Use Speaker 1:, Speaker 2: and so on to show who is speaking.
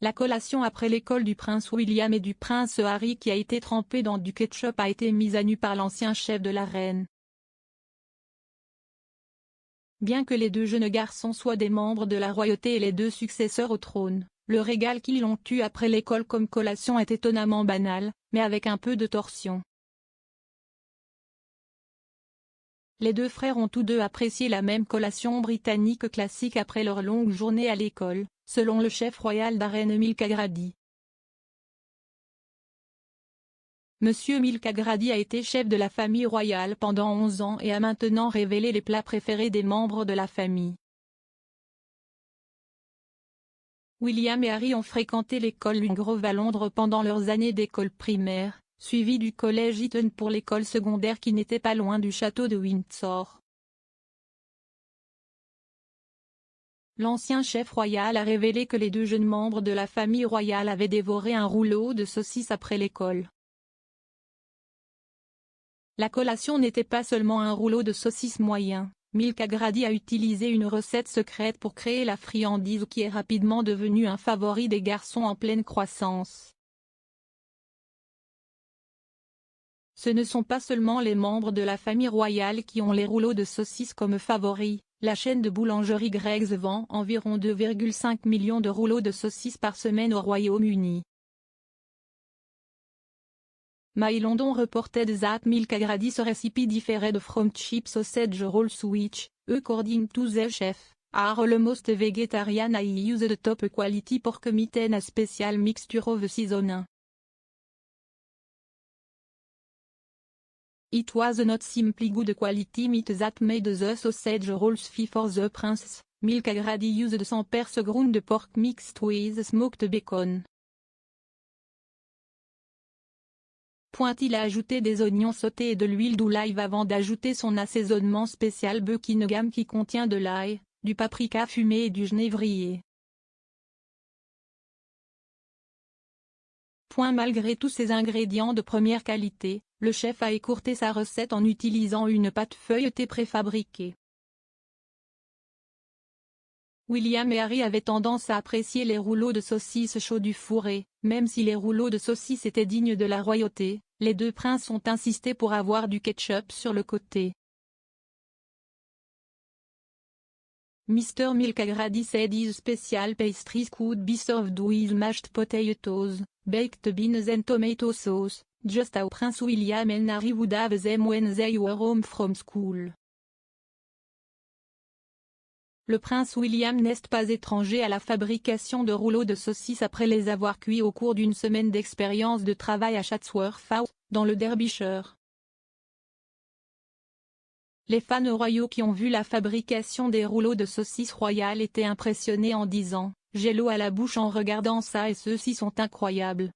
Speaker 1: La collation après l'école du prince William et du prince Harry qui a été trempée dans du ketchup a été mise à nu par l'ancien chef de la reine. Bien que les deux jeunes garçons soient des membres de la royauté et les deux successeurs au trône, le régal qu'ils ont eu après l'école comme collation est étonnamment banal, mais avec un peu de torsion. Les deux frères ont tous deux apprécié la même collation britannique classique après leur longue journée à l'école, selon le chef royal d'Arène Mulcagrady. Monsieur Mulcagrady a été chef de la famille royale pendant 11 ans et a maintenant révélé les plats préférés des membres de la famille. William et Harry ont fréquenté l'école Grove à Londres pendant leurs années d'école primaire, suivi du collège Eton pour l'école secondaire qui n'était pas loin du château de Windsor. L'ancien chef royal a révélé que les deux jeunes membres de la famille royale avaient dévoré un rouleau de saucisses après l'école. La collation n'était pas seulement un rouleau de saucisses moyen, Mulcagrady a utilisé une recette secrète pour créer la friandise qui est rapidement devenue un favori des garçons en pleine croissance. Ce ne sont pas seulement les membres de la famille royale qui ont les rouleaux de saucisses comme favoris, la chaîne de boulangerie Greggs vend environ 2,5 millions de rouleaux de saucisses par semaine au Royaume-Uni. My London reported that Mulcagrady's recipe differed from cheap sausage rolls which, according to the chef, are almost vegetarian. I used top quality pork meat and a special mixture of seasoning. It was not simply good quality meat that made the sausage rolls fit for the prince. Mulcagrady used some perce ground pork mixed with smoked bacon. Il a ajouté des oignons sautés et de l'huile d'olive avant d'ajouter son assaisonnement spécial Buckingham qui contient de l'ail, du paprika fumé et du genévrier. Malgré tous ces ingrédients de première qualité, le chef a écourté sa recette en utilisant une pâte feuilletée préfabriquée. William et Harry avaient tendance à apprécier les rouleaux de saucisses chauds du fourré, même si les rouleaux de saucisses étaient dignes de la royauté, les deux princes ont insisté pour avoir du ketchup sur le côté. Mr. Mulcagrady said his special pastries could be served with mashed potatoes, baked beans and tomato sauce, just how Prince William and Harry would have them when they were home from school. Le prince William n'est pas étranger à la fabrication de rouleaux de saucisses après les avoir cuits au cours d'une semaine d'expérience de travail à Chatsworth House, dans le Derbyshire. Les fans royaux qui ont vu la fabrication des rouleaux de saucisses royales étaient impressionnés en disant « J'ai l'eau à la bouche en regardant ça et ceux-ci sont incroyables ».